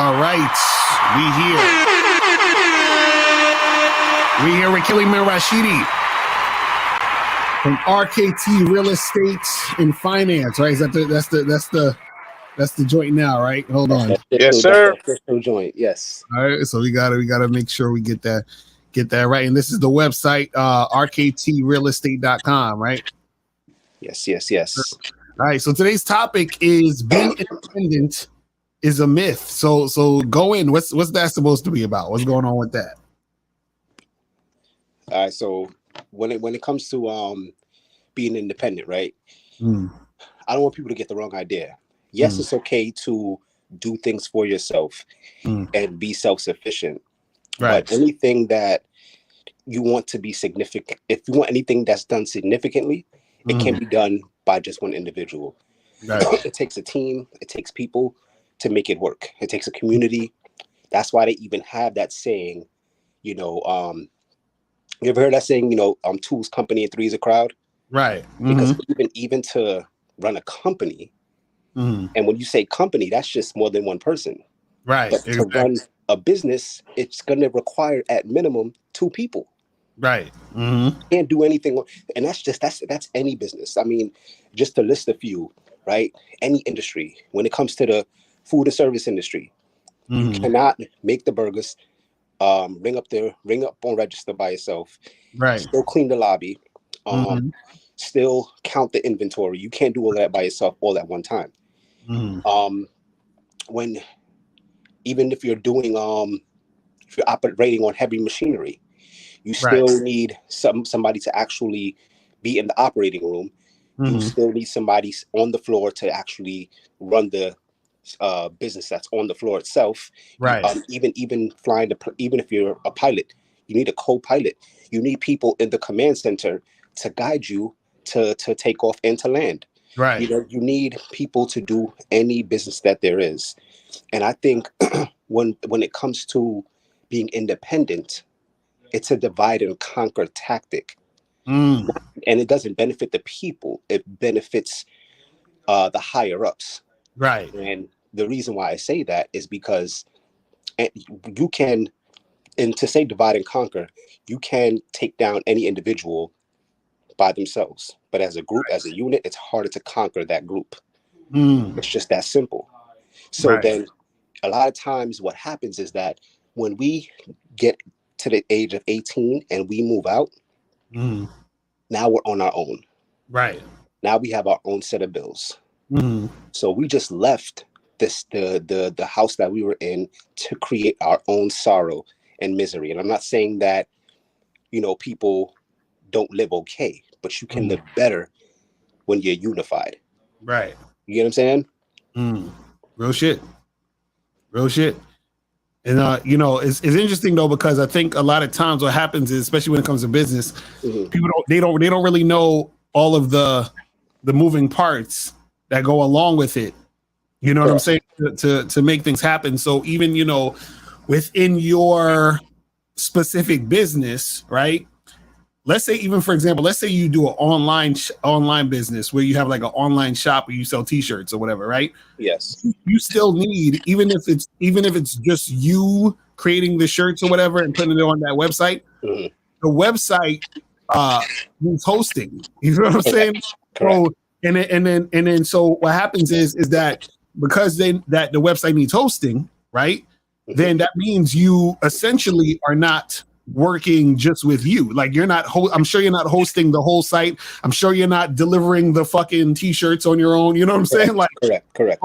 All right, we here with Killiman Rashidi from RKT Real Estate and Finance. Right? Is that's the joint now, right? Hold on. Yes, sir. Joint. Yes. All right, so we gotta make sure we get that right. And this is the website, rktrealestate.com, right? Yes. All right, so today's topic is being independent is a myth. So go in. What's that supposed to be about? What's going on with that? All right. So when it comes to being independent, right? I don't want people to get the wrong idea. Yes, it's okay to do things for yourself and be self-sufficient. Right. But anything that you want to be significant, if you want anything that's done significantly, it can be done by just one individual. Right. It takes a team. It takes people to make it work. It takes a community. That's why they even have that saying, you ever heard that saying, two's company and three's a crowd? Right. Because even to run a company, and when you say company, that's just more than one person. Right. But to run a business, it's going to require at minimum two people. Right. Can't do anything. And that's any business. I mean, just to list a few, right? Any industry, when it comes to the food and service industry, you cannot make the burgers, ring up on register by yourself, right? Still clean the lobby, still count the inventory. You can't do all that by yourself all at one time. When even if you're doing if you're operating on heavy machinery, you still need somebody to actually be in the operating room. You still need somebody on the floor to actually run the business that's on the floor itself. Right. Even flying even if you're a pilot, you need a co-pilot. You need people in the command center to guide you to take off and to land. Right. You need people to do any business that there is. And I think when it comes to being independent, it's a divide and conquer tactic. And it doesn't benefit the people. It benefits the higher ups. Right. And the reason why I say that is because you can, and to say divide and conquer, you can take down any individual by themselves. But as a group, as a unit, it's harder to conquer that group. It's just that simple. So then a lot of times what happens is that when we get to the age of 18 and we move out, now we're on our own. Right. Now we have our own set of bills. So we just left the house that we were in to create our own sorrow and misery. And I'm not saying that, people don't live okay, but you can live better when you're unified. Right. You get what I'm saying? Real shit. And it's interesting though, because I think a lot of times what happens is, especially when it comes to business, people don't really know all of the moving parts that go along with it. You know what I'm saying? To make things happen. So even, within your specific business, right? Let's say, even for example, let's say you do an online business where you have like an online shop where you sell t-shirts or whatever, right? Yes. You still need, even if it's just you creating the shirts or whatever and putting it on that website, the website needs hosting. You know what I'm saying? Correct. So and then so what happens is that because the website needs hosting, right? Then that means you essentially are not working just with you. Like you're not I'm sure you're not hosting the whole site. I'm sure you're not delivering the fucking t-shirts on your own. You know what I'm saying? Like correct. There's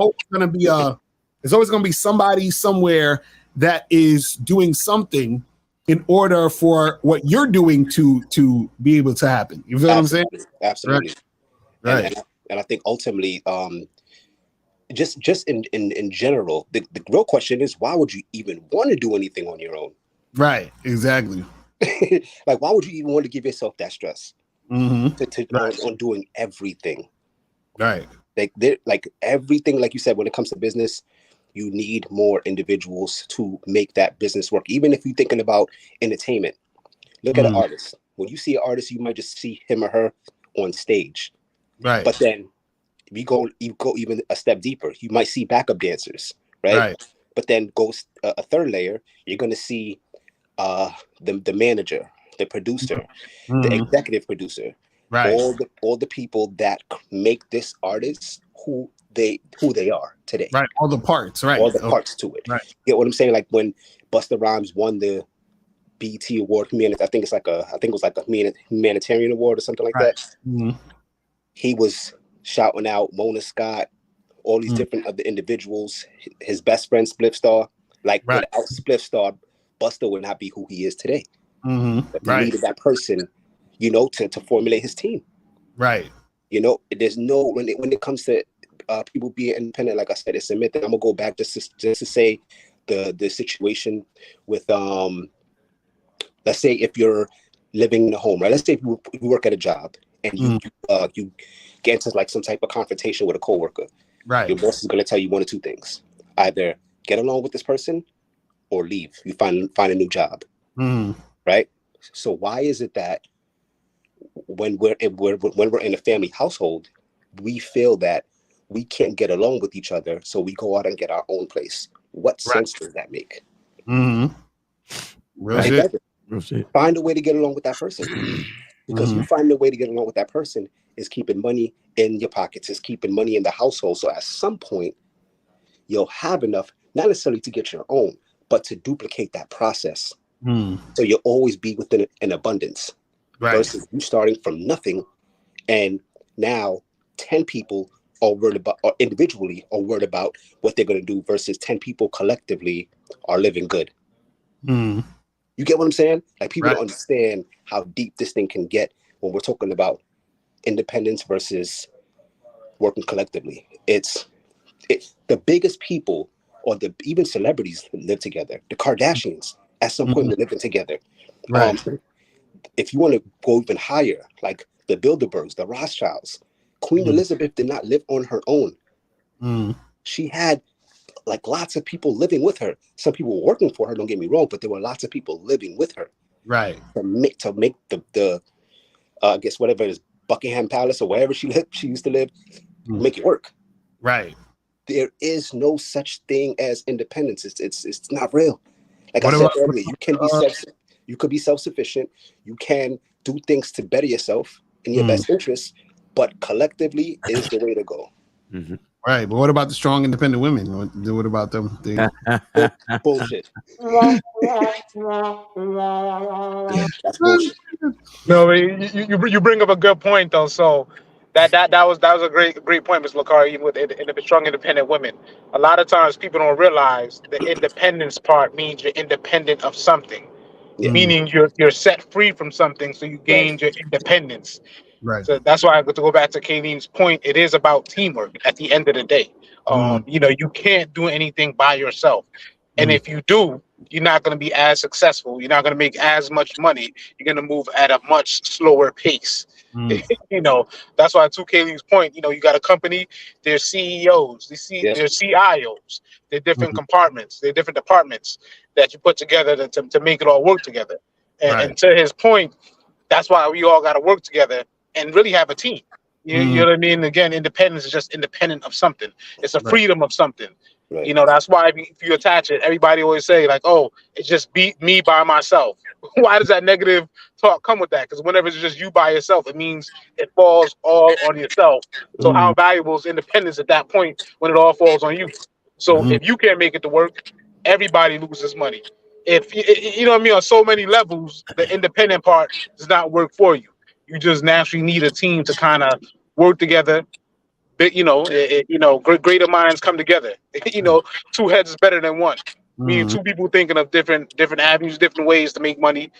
always gonna be somebody somewhere that is doing something in order for what you're doing to be able to happen. You feel what I'm saying? Absolutely. Right. And I think ultimately, just in general, the real question is, why would you even want to do anything on your own? Right. Exactly. Like, why would you even want to give yourself that stress on doing everything? Right. Like everything, like you said, when it comes to business, you need more individuals to make that business work. Even if you're thinking about entertainment, look at an artist. When you see an artist, you might just see him or her on stage. Right. But then you go even a step deeper. You might see backup dancers, right? But then goes a third layer, you're going to see the manager, the producer, the executive producer, Right. all the people that make this artist who they are today. Right. All the parts. Right. All the parts to it. Right. You get what I'm saying? Like when Busta Rhymes won the BET Award, I think it was like a humanitarian award or something like that. He was shouting out Mona Scott, all these different other individuals, his best friend Spliff Star. Like without Spliff Star, Busta would not be who he is today. But he needed that person, you know, to formulate his team. Right. You know, there's no when it comes to people being independent. Like I said, it's a myth. And I'm gonna go back just to say the situation with let's say if you're living in a home, right? Let's say you work at a job and you get into like some type of confrontation with a coworker. Right. Your boss is gonna tell you one of two things: either get along with this person or leave. You find a new job. Right. So why is it that when we're in a family household, we feel that we can't get along with each other, so we go out and get our own place? What sense does that make? Find a way to get along with that person, because you find a way to get along with that person is keeping money in your pockets, is keeping money in the household. So at some point, you'll have enough, not necessarily to get your own, but to duplicate that process. So you'll always be within an abundance, versus you starting from nothing, and now 10 people are worried about, or individually are worried about what they're going to do, versus 10 people collectively are living good. You get what I'm saying? Like people don't understand how deep this thing can get when we're talking about independence versus working collectively. It's the biggest people, or even celebrities live together. The Kardashians at some point were living together. If you want to go even higher, like the Bilderbergs, the Rothschilds, Queen Elizabeth did not live on her own. She had like lots of people living with her. Some people were working for her, don't get me wrong, but there were lots of people living with her. To make the I guess whatever it is, Buckingham Palace or wherever she used to live, make it work. There is no such thing as independence. It's not real. Like I said earlier, you could be self-sufficient. You can do things to better yourself in your best interest, but collectively is the way to go. Right, but what about the strong, independent women? What about them? Bullshit. That's bullshit. No, you bring up a good point though. So that was a great point, Ms. Lakari. Even with strong, independent women, a lot of times people don't realize the independence part means you're independent of something, meaning you're set free from something, so you gain your independence. So that's why, to go back to Kayleen's point, it is about teamwork at the end of the day. You know, you can't do anything by yourself. And if you do, you're not going to be as successful. You're not going to make as much money. You're going to move at a much slower pace. You know, that's why, to Kayleen's point, you know, you got a company, there's CEOs, there's CIOs, they're different compartments, they're different departments that you put together to make it all work together. And to his point, that's why we all got to work together and really have a team. You know what I mean? Again, independence is just independent of something. It's a freedom of something. You know, that's why if you attach it, everybody always say like, oh, it's just me by myself. Why does that negative talk come with that? Because whenever it's just you by yourself, it means it falls all on yourself. So how valuable is independence at that point when it all falls on you? So if you can't make it to work, everybody loses money. If you know what I mean, on so many levels, the independent part does not work for you. You just naturally need a team to kind of work together. You know, greater minds come together. You know, two heads is better than one. Meaning two people thinking of different avenues, different ways to make money.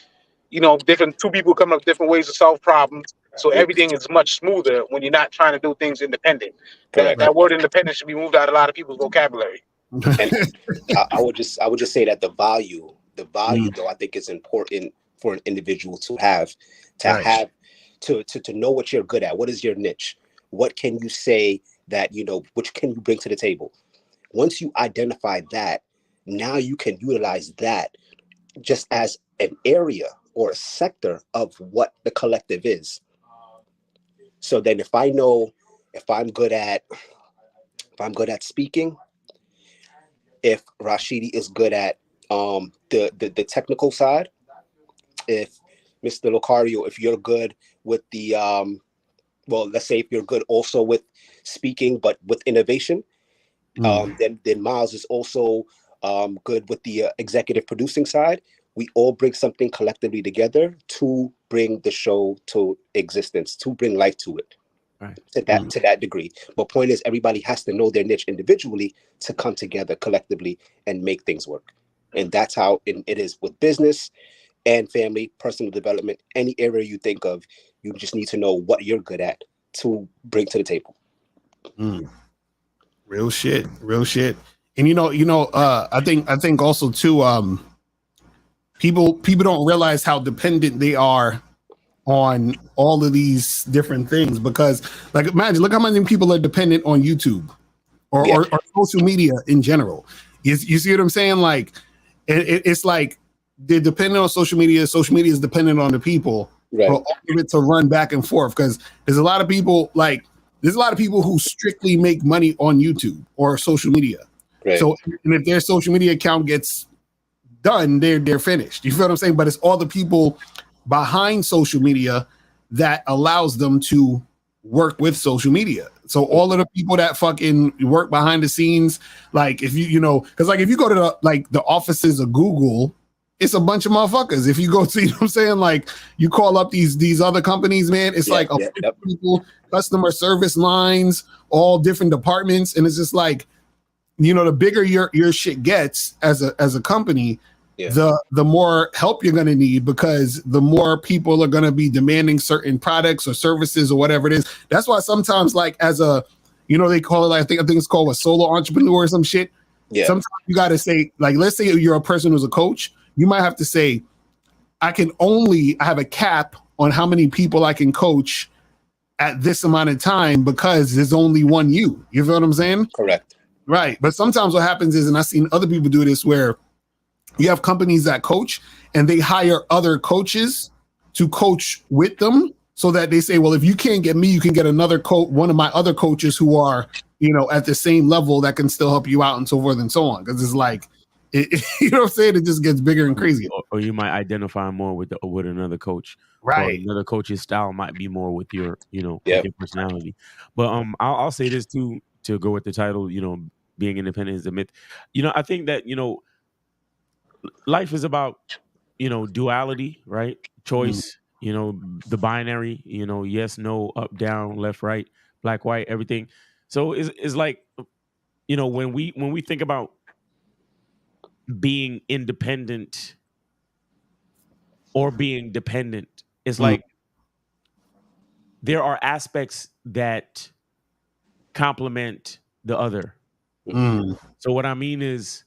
You know, two people coming up with different ways to solve problems. So everything is much smoother when you're not trying to do things independent. That word independent should be moved out of a lot of people's vocabulary. And I would just say that the value though, I think is important for an individual to have to know what you're good at. What is your niche? What can you say that, you know, which can you bring to the table? Once you identify that, now you can utilize that just as an area or a sector of what the collective is. So then if I'm good at speaking, if Rashidi is good at the technical side, if Mr. Locario, if you're good with the well, let's say if you're good also with speaking, but with innovation, then Miles is also good with the executive producing side. We all bring something collectively together to bring the show to existence, to bring life to it. Right. To that degree. But point is, everybody has to know their niche individually to come together collectively and make things work. And that's how it is with business and family, personal development, any area you think of. You just need to know what you're good at to bring to the table. Real shit. And I think also too, people don't realize how dependent they are on all of these different things, because like imagine, look how many people are dependent on YouTube or social media in general. You see what I'm saying? Like it's like they're dependent on social media. Social media is dependent on the people for all of it to run back and forth, because there's a lot of people who strictly make money on YouTube or social media. Right. So, and if their social media account gets done, they're finished. You feel what I'm saying? But it's all the people behind social media that allows them to work with social media. So all of the people that fucking work behind the scenes, like if because like if you go to the offices of Google, it's a bunch of motherfuckers. If you go to, you know what I'm saying, like you call up these other companies, man, it's like people, customer service lines, all different departments, and it's just like, the bigger your shit gets as a company, the more help you're going to need, because the more people are going to be demanding certain products or services or whatever it is. That's why sometimes, like as a, they call it, like, I think it's called a solo entrepreneur or some shit. Yeah. Sometimes you got to say, like, let's say you're a person who's a coach, you might have to say, I have a cap on how many people I can coach at this amount of time, because there's only one you. You feel what I'm saying? Correct. Right. But sometimes what happens is, and I've seen other people do this, where you have companies that coach and they hire other coaches to coach with them, so that they say, well, if you can't get me, you can get another one of my other coaches who are, at the same level that can still help you out, and so forth and so on. Because it's like, you know what I'm saying? It just gets bigger and crazier. Or you might identify more with another coach. Right. Or another coach's style might be more with your, with your personality. But I'll say this too, to go with the title, being independent is a myth. I think that, life is about, duality, right? Choice, the binary, yes, no, up, down, left, right, black, white, everything. So it's like, when we think about being independent or being dependent, it's like there are aspects that complement the other. So what I mean is,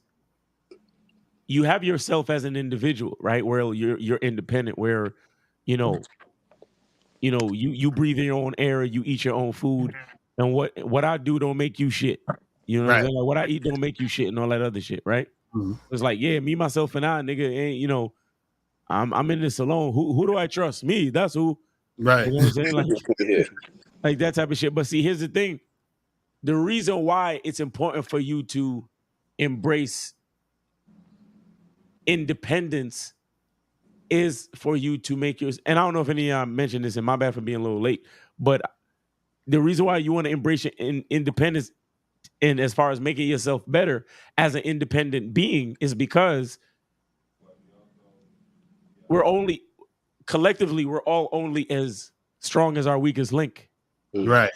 you have yourself as an individual, right? Where you're independent, where you breathe in your own air, you eat your own food, and what I do don't make you shit. You know what I'm saying? Like, what I eat don't make you shit, and all that other shit, right? It's like, yeah, me, myself, and I, nigga, ain't, I'm in this alone. Who do I trust? Me. That's who. Right. You know what I'm saying? Like, like that type of shit. But see, here's the thing. The reason why it's important for you to embrace independence is for you to make yours. And I don't know if any of y'all mentioned this, and my bad for being a little late, but the reason why you want to embrace your independence, and as far as making yourself better as an independent being, is because we're all only as strong as our weakest link. Right.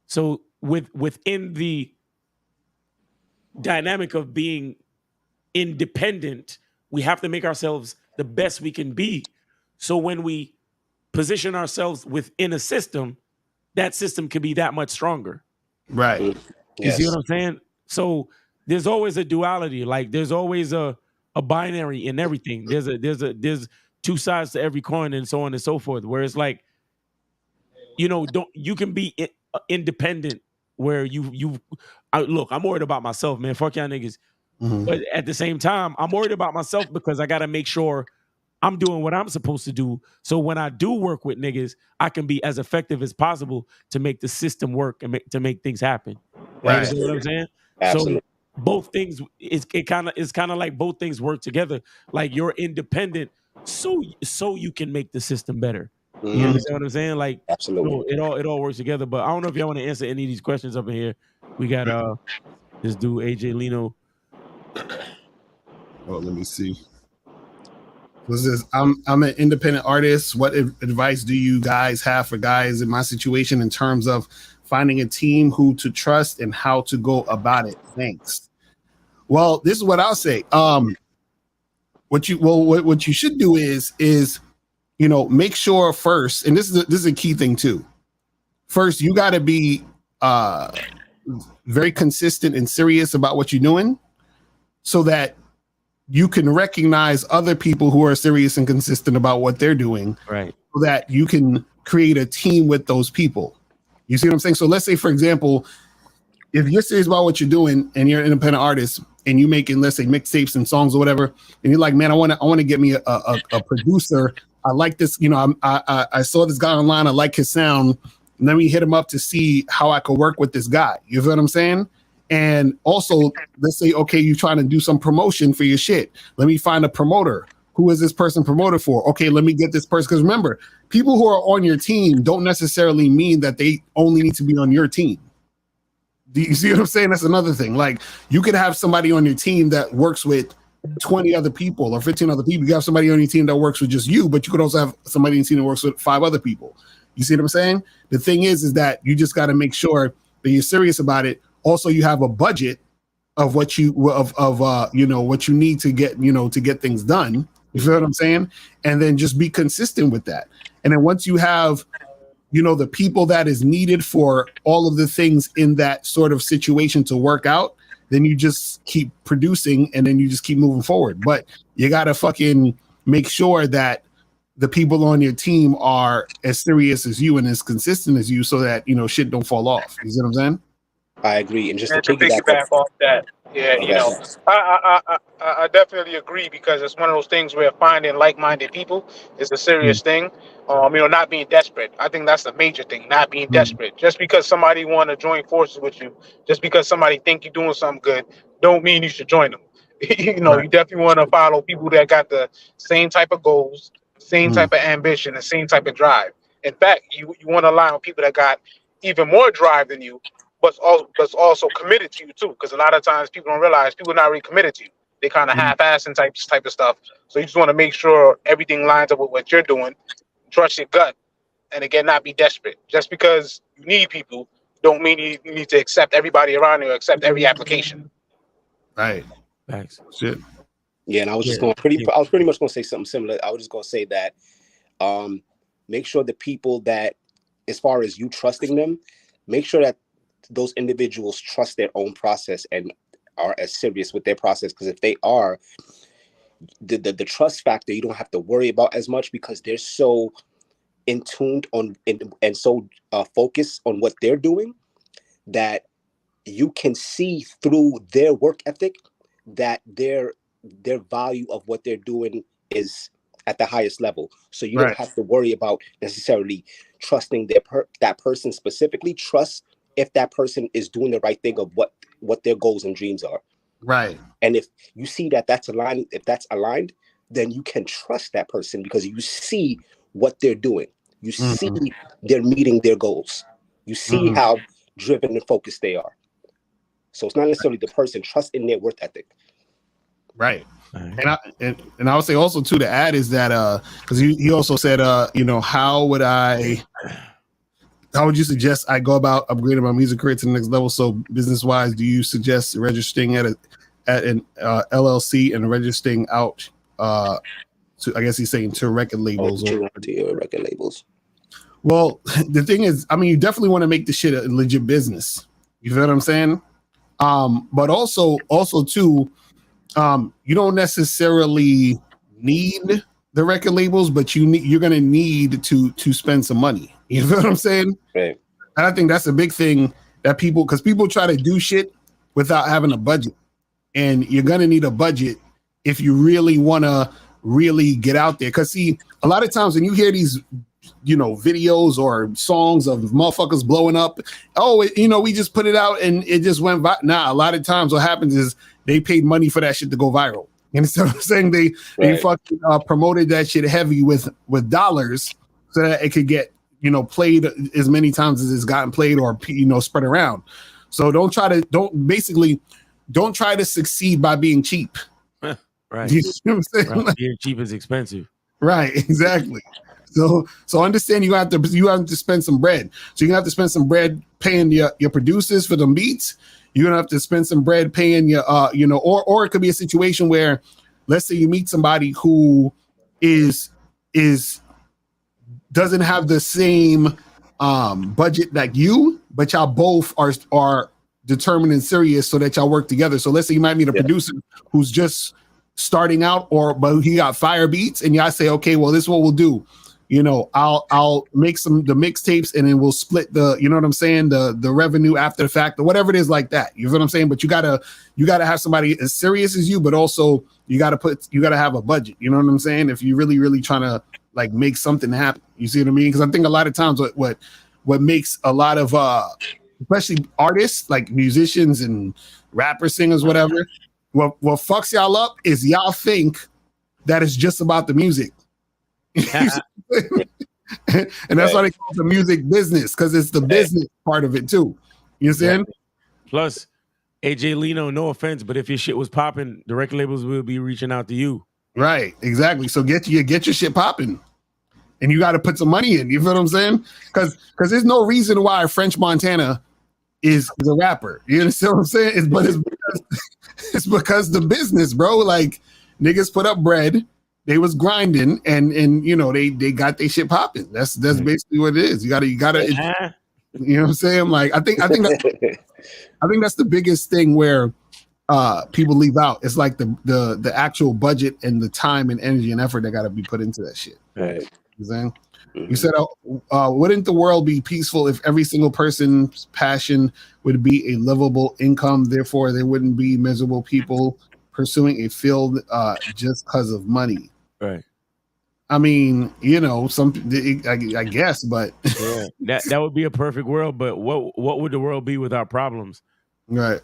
So within the dynamic of being independent, we have to make ourselves the best we can be. So when we position ourselves within a system, that system can be that much stronger. Right. You see what I'm saying? So there's always a duality. Like there's always a binary in everything. There's two sides to every coin, and so on and so forth. Where it's like, you can be independent where look, I'm worried about myself, man. Fuck y'all niggas. But at the same time, I'm worried about myself because I got to make sure I'm doing what I'm supposed to do. So when I do work with niggas, I can be as effective as possible to make the system work and to make things happen. Right. You know what I'm saying? Absolutely. both things it's kind of like both things work together. Like you're independent, so you can make the system better. You understand what I'm saying? Like, Absolutely. it all works together. But I don't know if y'all want to answer any of these questions up in here. We got this dude AJ Lino. Oh, let me see. What's this? I'm an independent artist. What advice do you guys have for guys in my situation in terms of finding a team who to trust and how to go about it? Thanks. Well, this is what I'll say. What you should do is make sure first, and this is a key thing too. First, you got to be very consistent and serious about what you're doing, so that you can recognize other people who are serious and consistent about what they're doing, right? So that you can create a team with those people. You see what I'm saying? So let's say, for example, if you're serious about what you're doing and you're an independent artist and you're making, let's say, mixtapes and songs or whatever, and you're like, man, I want to get me a producer. I like this. I saw this guy online. I like his sound. And then we hit him up to see how I could work with this guy. You feel what I'm saying? And also, let's say, okay, you're trying to do some promotion for your shit. Let me find a promoter. Who is this person promoted for? Okay, let me get this person. Because remember, people who are on your team don't necessarily mean that they only need to be on your team. Do you see what I'm saying? That's another thing. Like, you could have somebody on your team that works with 20 other people or 15 other people. You have somebody on your team that works with just you, but you could also have somebody on your team that works with 5 other people. You see what I'm saying? The thing is that you just got to make sure that you're serious about it. Also, you have a budget of what you what you need to get things done. You feel what I'm saying? And then just be consistent with that. And then once you have, the people that is needed for all of the things in that sort of situation to work out, then you just keep producing and then you just keep moving forward. But you got to fucking make sure that the people on your team are as serious as you and as consistent as you, so that, shit don't fall off. You see what I'm saying? I agree. And just to to piggyback off that, I definitely agree, because it's one of those things where finding like-minded people is a serious thing. Not being desperate. I think that's the major thing, not being desperate. Just because somebody want to join forces with you, just because somebody think you're doing something good, don't mean you should join them. Right. You definitely want to follow people that got the same type of goals, same type of ambition, the same type of drive. In fact, you want to align with people that got even more drive than you, but also committed to you too. Because a lot of times people don't realize people are not really committed to you. They kind of half-assing type of stuff. So you just want to make sure everything lines up with what you're doing. Trust your gut, and again, not be desperate. Just because you need people, don't mean you need to accept everybody around you or accept every application. Right. Thanks. Shit. Yeah, and I was just I was pretty much going to say something similar. I was just going to say that make sure the people that, as far as you trusting them, make sure that those individuals trust their own process and are as serious with their process. Because if they are, the trust factor, you don't have to worry about as much, because they're so in tuned on and so focused on what they're doing that you can see through their work ethic that their value of what they're doing is at the highest level. So you don't have to worry about necessarily trusting that person specifically. Trust if that person is doing the right thing of what their goals and dreams are. Right. And if you see that that's aligned, then you can trust that person because you see what they're doing. You see they're meeting their goals. You see how driven and focused they are. So it's not necessarily the person, trust in their work ethic. Right. And I would say also too, to add is that because he also said how would you suggest I go about upgrading my music career to the next level? So business wise, do you suggest registering at an LLC and registering out to, I guess he's saying, to record labels to record labels? Well, the thing is, I mean, you definitely want to make the shit a legit business. You feel what I'm saying? But also too, you don't necessarily need the record labels, but you're gonna need to spend some money. You feel what I'm saying? Right. And I think that's a big thing that people try to do shit without having a budget, and you're gonna need a budget if you really want to really get out there. Because see, a lot of times when you hear these videos or songs of motherfuckers blowing up. Oh, we just put it out and it just went viral. Nah, a lot of times what happens is they paid money for that shit to go viral. And instead of saying they fucking promoted that shit heavy with dollars so that it could get played as many times as it's gotten played or spread around. So don't try to succeed by being cheap. Right. You know what I'm saying? Right. Being cheap is expensive. Right, exactly. So understand you have to spend some bread. So you're gonna have to spend some bread paying your producers for the beats. You're gonna have to spend some bread paying your or it could be a situation where, let's say you meet somebody who is doesn't have the same budget like you, but y'all both are determined and serious so that y'all work together. So let's say you might meet a producer who's just starting out, but he got fire beats, and y'all say, okay, well, this is what we'll do. I'll make the mixtapes, and then we'll split the revenue after the fact or whatever it is like that. You know what I'm saying? But you gotta have somebody as serious as you, but also you gotta have a budget. You know what I'm saying? If you really trying to like make something happen, you see what I mean? Because I think a lot of times what makes a lot of especially artists like musicians and rappers, singers, whatever. What fucks y'all up is y'all think that it's just about the music. And that's why they call it the music business, because it's the business part of it too. You understand? Plus, AJ Leno, no offense, but if your shit was popping, the record labels will be reaching out to you. Right, exactly. So get your shit popping. And you got to put some money in. You feel what I'm saying? Because there's no reason why French Montana is a rapper. You understand what I'm saying? It's because the business, bro. Like niggas put up bread, they was grinding, and they got their shit popping. That's basically what it is. You gotta you know what I'm saying? Like I think that's the biggest thing where people leave out. It's like the actual budget and the time and energy and effort that got to be put into that shit. Right. You know what I'm saying? You said, wouldn't the world be peaceful if every single person's passion would be a livable income? Therefore, there wouldn't be miserable people pursuing a field just because of money. Right. I mean, I guess, but that would be a perfect world. But what would the world be without problems? Right.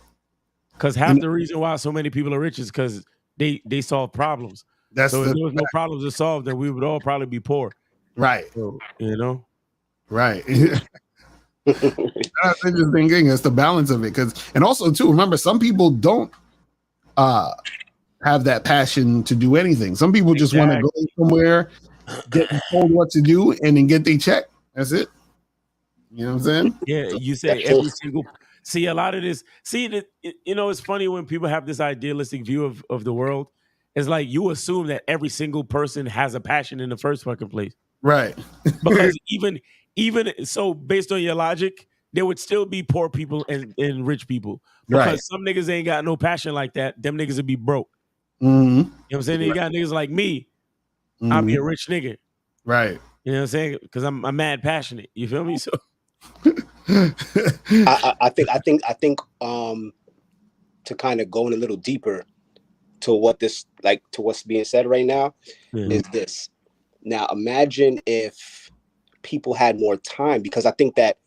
Because half the reason why so many people are rich is because they solve problems. So if there was no problems to solve, then we would all probably be poor. Right. So, right. That's the interesting thing. It's the balance of it. And also too, remember, some people don't have that passion to do anything. Some people just want to go somewhere, get told what to do, and then get their check. That's it. You know what I'm saying? Yeah, you say every single. See, a lot of this. It's funny when people have this idealistic view of the world. It's like you assume that every single person has a passion in the first fucking place. Right. Because even so, based on your logic, there would still be poor people and rich people. Because some niggas ain't got no passion like that. Them niggas would be broke. Mm-hmm. You know what I'm saying? You got niggas like me. Mm-hmm. I'll be a rich nigga. Right. You know what I'm saying? Because I'm mad passionate. You feel me? So I think to kind of go in a little deeper to what's being said right now is this. Now imagine if people had more time, because I think that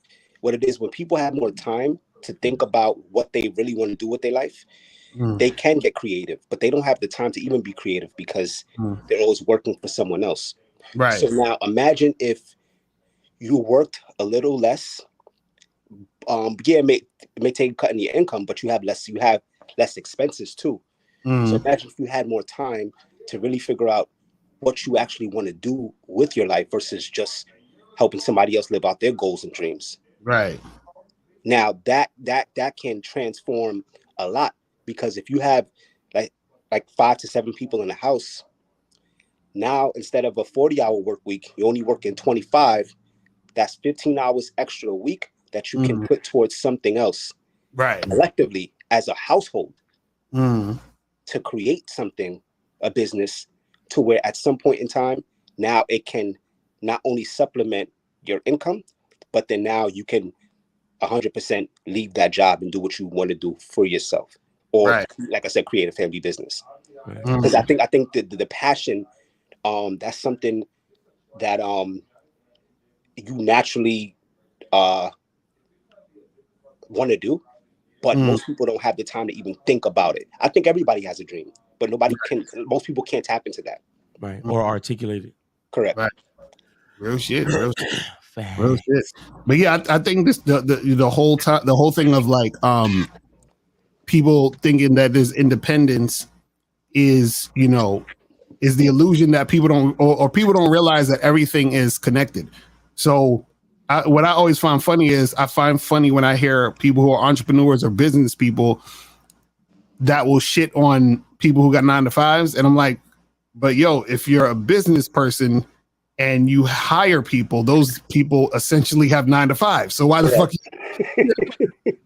what it is, when people have more time to think about what they really want to do with their life, they can get creative, but they don't have the time to even be creative because they're always working for someone else. Right. So now imagine if you worked a little less. It may take a cut in your income, but you have less expenses too. So imagine if you had more time to really figure out what you actually want to do with your life versus just helping somebody else live out their goals and dreams. Right. Now that can transform a lot, because if you have like 5 to 7 people in the house, now instead of a 40-hour work week, you only work in 25. That's 15 hours extra a week that you can put towards something else. Right. Collectively as a household to create something, a business, to where at some point in time, now it can not only supplement your income, but then now you can 100% leave that job and do what you want to do for yourself. Or like I said, create a family business. Because I think the passion, that's something that you naturally want to do, but most people don't have the time to even think about it. I think everybody has a dream, but most people can't tap into that. Right. Or articulate it. Correct. Right. Real shit. Real shit. But yeah, I think this the whole time, the whole thing of like people thinking that this independence is, you know, is the illusion that people don't or people don't realize that everything is connected. So what I always find funny is I find funny when I hear people who are entrepreneurs or business people that will shit on people who got 9-to-5s, and I'm like, but yo, if you're a business person and you hire people, those people essentially have 9-to-5. So why the fuck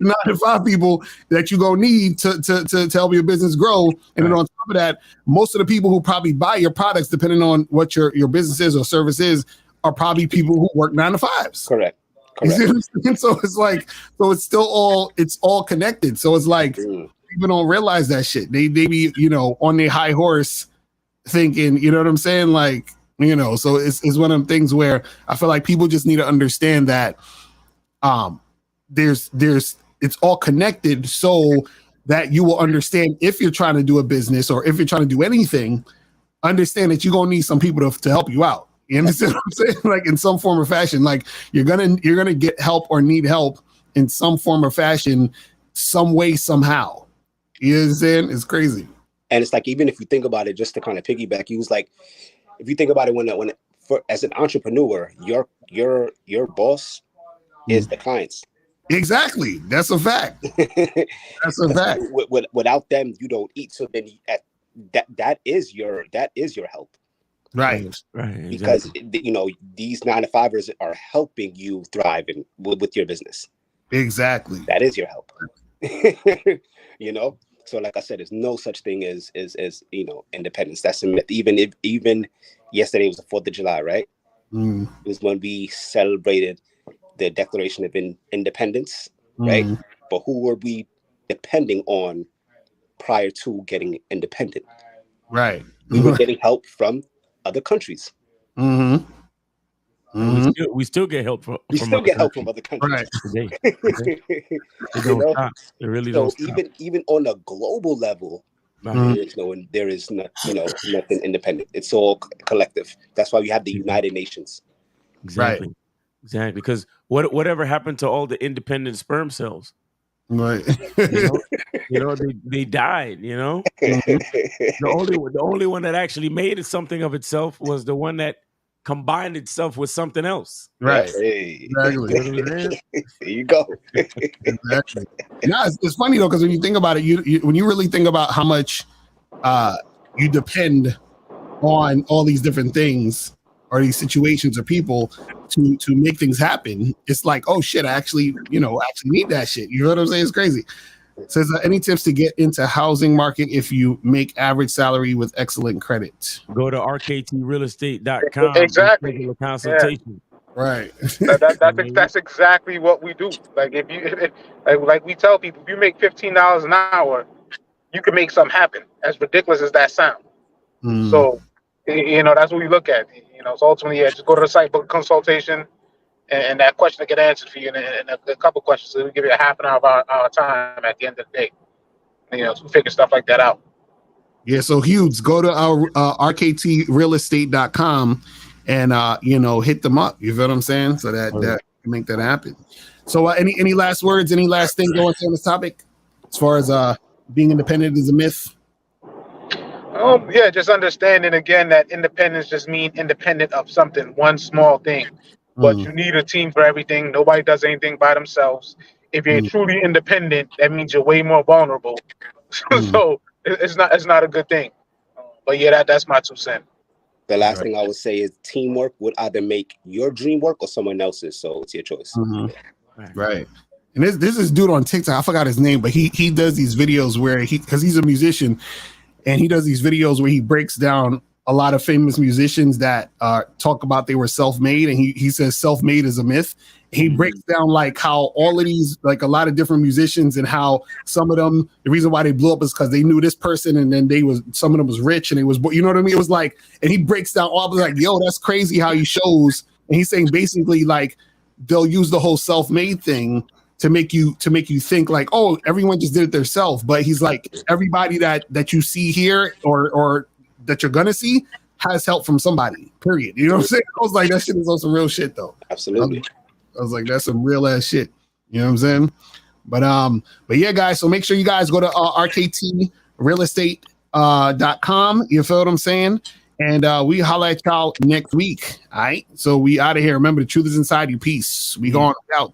9-to-5 people that you gonna need to help your business grow? And then on top of that, most of the people who probably buy your products, depending on what your business is or service is, are probably people who work 9-to-5s. Correct. So it's like, so it's still all connected. So it's like people don't realize that shit. They be, you know, on their high horse thinking, you know what I'm saying? Like, you know, so it's one of them things where I feel like people just need to understand that there's it's all connected, so that you will understand if you're trying to do a business or if you're trying to do anything, understand that you're gonna need some people to help you out. You understand what I'm saying? Like in some form or fashion, like you're gonna get help or need help in some form or fashion, some way, somehow. You know what I'm saying? It's crazy. And it's like, even if you think about it, just to kind of piggyback, he was like, if you think about it, as an entrepreneur, your boss is the clients. Exactly. That's a fact. That's a fact. Without them, you don't eat. So then that is your help. Right. Because you know, these 9-to-5ers are helping you thrive with your business. Exactly. That is your help. You know. So like I said, there's no such thing as you know, independence. That's a myth. Even yesterday was the 4th of July, right? It was when we celebrated the Declaration of Independence, right? But who were we depending on prior to getting independent? Right. We were getting help from other countries. We still get help from other countries. Right. Today. It don't stop. It really don't stop. Even on a global level, there is nothing independent. It's all collective. That's why we have the United Nations. Exactly. Right. Exactly. Because whatever happened to all the independent sperm cells? Right. You know, they died, you know? The only one that actually made something of itself was the one that combined itself with something else. Right. Hey. Exactly. There you go. Exactly. Yeah, it's funny though, because when you think about it, you when you really think about how much you depend on all these different things or these situations or people to make things happen, it's like, oh shit, I actually need that shit. You know what I'm saying? It's crazy. It says, any tips to get into housing market if you make average salary with excellent credit? Go to rktrealestate.com. Exactly. A consultation. Yeah. Right. That's exactly what we do. Like like we tell people, if you make $15 an hour, you can make something happen. As ridiculous as that sounds. So, you know, that's what we look at. You know, so ultimately, just go to the site, book a consultation, and that question will get answered for you in a couple questions. So we give you a half an hour of our time at the end of the day. You know, to figure stuff like that out. Yeah, so Hughes, go to our rktrealestate.com and hit them up. You feel what I'm saying? So that can make that happen. So any last words, any last thing going on this topic as far as being independent is a myth? Yeah, just understanding again that independence just means independent of something, one small thing. But you need a team for everything. Nobody does anything by themselves. If you're truly independent, that means you're way more vulnerable. So it's not a good thing. But yeah, that's my 2 cents. The last thing I would say is teamwork would either make your dream work or someone else's. So it's your choice. Right. And this is dude on TikTok. I forgot his name, but he does these videos where because he's a musician, and he does these videos where he breaks down a lot of famous musicians that talk about they were self-made, and he says self-made is a myth. He breaks down like how all of these, like a lot of different musicians, and how some of them, the reason why they blew up is because they knew this person, and then some of them was rich, and it was, you know what I mean? It was like, and he breaks down all, like, yo, that's crazy how he shows And he's saying basically like they'll use the whole self-made thing to make you think like, oh, everyone just did it themselves. But he's like, everybody that you see here or that you're gonna see has help from somebody. Period. You know what I'm saying? I was like, that shit is on some real shit though. Absolutely. I was like, that's some real ass shit. You know what I'm saying? But yeah, guys. So make sure you guys go to rktrealestate.com. You feel what I'm saying? And we holla at y'all next week. All right. So we out of here. Remember, the truth is inside you. Peace. We going out.